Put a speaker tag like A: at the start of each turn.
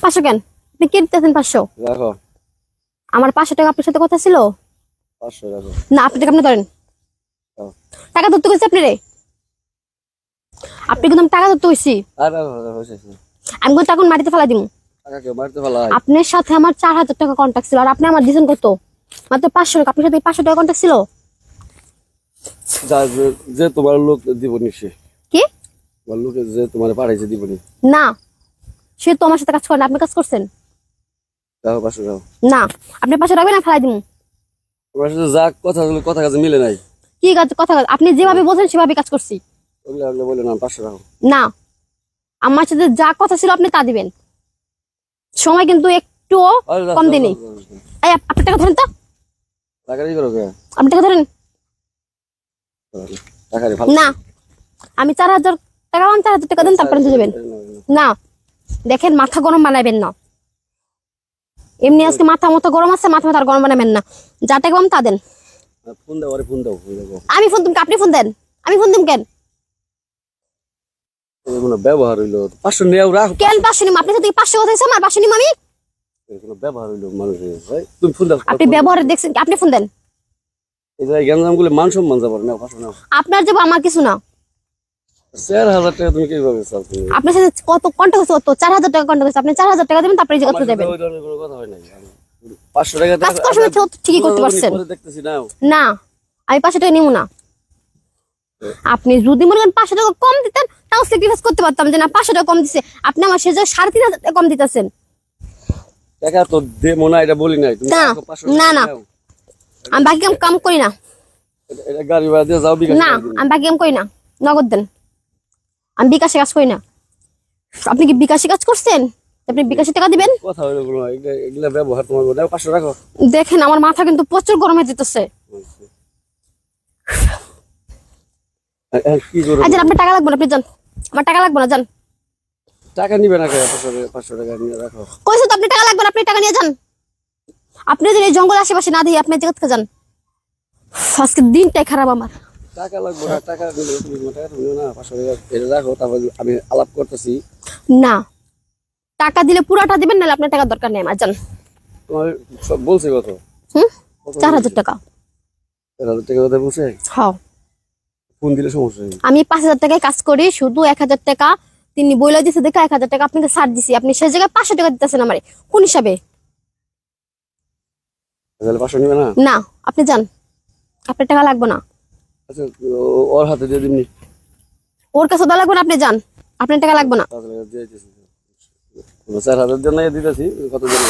A: 500 কেন? আপনি কি দিতেছেন 500?
B: রাখো।
A: আমার 500 টাকা আপনার সাথে কথা ছিল?
B: 500 রাখো।
A: না, আপনি টাকা আপনি ধরেন। টাকা ধরতে কইছি আপনি রে। আপনি কিন্তু টাকা ধরতে কইছি।
B: আরে হইছে।
A: আমি কত টাকা মাটিতে ফেলা দিমু?
B: টাকা কেউ মারতে ফেলাই?
A: আপনার সাথে আমার 4000 টাকা কন্টাক্ট ছিল আর আপনি আমার দিছেন কত? মাত্র 500 টাকা। আপনার সাথে 500 টাকা কন্টাক্ট ছিল?
B: যে তোমার লোক দিবনি সে।
A: কি?
B: তোমার লোকে যে তোমার পাঠাইছে দিবনি।
A: না, সে তো আমার সাথে কাজ করে না, আপনি কাজ করছেন।
B: দাও 500 দাও।
A: না, আপনি 500 রাখবেন না ফেলাই দিমু।
B: তোমার সাথে যা কথা হলো কথা কাজে মিলে নাই।
A: কি কথা আপনি যেভাবে বলছেন সেভাবে কাজ করছি।
B: ওগুলা বলে না 500 রাখো।
A: না, আমার সাথে যা কথা ছিল আপনি তা দিবেন। সময় কিন্তু একটু কম দিনই। এই আপনি টাকা ধরেন তো।
B: টাকা দিই করো কে?
A: আপনি টাকা ধরেন।
B: টাকা রে ভালো।
A: না, আমি 4000 টাকা 4000 টাকা দেন তারপরে দিবেন। না, দেখেন মাথা গরম বানাবেন না। এমনি আজকে মাথা গরম আছে, মাথা আর গরম বানাবেন না। যা টাকা তা দেন।
B: ফোন দাও, আরে ফোন দাও।
A: আমি ফোন দিম, আপনি ফোন দেন। আমি ফোন দিম কেন?
B: কোনো ব্যবহার হইলো 500 নেও রাখ।
A: কেন 500 নিম? আপনার সাথে 500 কথা হইছে, আমার 500 নিম আমি।
B: কোনো ব্যবহার হইলো মানুষের ভাই। তুমি ফোন দাও।
A: আপনি ব্যবহার দেখছেন, আপনি ফোন দেন।
B: এই যে গ্যাঞ্জাম গুলো মান সম্মান যাবার না 500 নাও।
A: আপনার যাব আমার কিছু না।
B: 4000 টাকা তুমি কিভাবে চাচ্ছ?
A: আপনার সাথে কত কন্টাক্ট হচ্ছে? কত 4000 টাকা কন্টাক্ট হচ্ছে। আপনি 4000 টাকা দিবেন তারপরে এই জায়গা থেকে যাবেন।
B: ওই ধরনের কোনো কথা হয় নাই। 500 টাকা
A: কাজ করার সময় তো ঠিকই করতে পারছেন।
B: দেখতেছি নাও।
A: না, আমি 500 টাকা নিব না। আপনি যদি মনে করেন 500 টাকা কম দিতেন তাও স্যাক্রিফাইস করতে পারতাম যে না 500 টাকা কম দিছে। আপনি আমার সেজে 3500 টাকা কম দিতেছেন।
B: টাকা তো দে মনে এটা বলি নাই তুমি।
A: না না, আমি বাকি কাম করি না।
B: এটা গাড়ি ভাড়া দিয়ে যাও বিকাশ।
A: না, আমি বাকি কাম করি না, নগদ দেন। আমি বিকাশে কাজ করি না। আপনি কি বিকাশে কাজ করছেন? আপনি বিকাশে টাকা দিবেন।
B: কথা হইলো কোনো এগুলা ব্যবহার তোমার দাও 500 রাখো।
A: দেখেন আমার মাথা কিন্তু প্রচুর গরম হয়ে যেতেছে।
B: কি করব?
A: আচ্ছা, আপনার টাকা লাগবে না, আপনি যান। আমার টাকা লাগবে না, যান।
B: টাকা নিবে না কে? 500 টাকা নিয়ে রাখো।
A: কইছো তো আপনি টাকা লাগবে না, আপনি টাকা নিয়ে যান। আপনি যদি এই জঙ্গল আশেপাশে না দিয়ে আপনি জায়গা থেকে যান। আজকে দিনটাই খারাপ আমার।
B: টাকা লাগবে না, টাকা দিলে তুমি টাকা তুমি না 500 টাকা এটা রাখো, তারপর আমি আলাপ করতেছি।
A: না, টাকা দিলে পুরাটা দিবেন, নাহলে আপনার টাকা দরকার নেই আমার, যান।
B: তোমার সব বলছে কত?
A: 4000 টাকা।
B: 4000 টাকা কথা বলছে?
A: হ্যাঁ।
B: ফোন দিলে সমস্যা নেই।
A: আমি 5000 টাকায় কাজ করি, শুধু 1000 টাকা তিনি বইলা দিছে দেখে 1000 টাকা আপনাকে ছাড় দিছি। আপনি সেই জায়গায় 500 টাকা দিতেছেন আমারে, কোন হিসাবে?
B: তাহলে 500 নিবে না?
A: না, আপনি যান, আপনার টাকা লাগবে না।
B: আচ্ছা ওর হাতে দিয়ে দিমনি।
A: ওর কাছে দেওয়া লাগবে না, আপনি যান, আপনার টাকা লাগবে না।
B: তাহলে দিয়ে দিতেছি। 4000 দিয়ে না দিতেছি, কত দিন?